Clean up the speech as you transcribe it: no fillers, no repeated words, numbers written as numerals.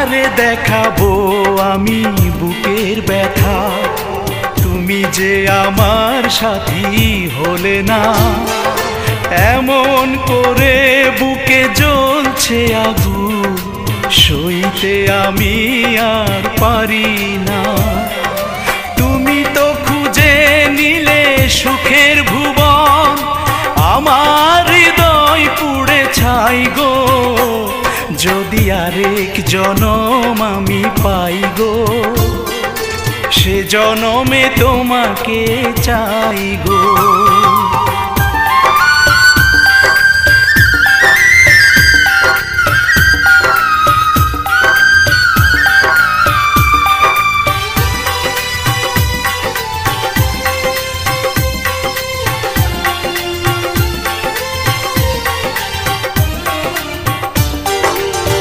কারে দেখাবো আমি বুকের ব্যথা, তুমি যে আমার সাথী হলে না। এমন করে বুকে জ্বলছে আগুন, সইতে আমি আর পারি না। তুমি তো খুঁজে নিলে সুখের ভুবন, আমার হৃদয় পুড়ে ছাই গো। যদি আরেক জনম আমি পাই গো, সে জনমে তোমাকে চাই গো।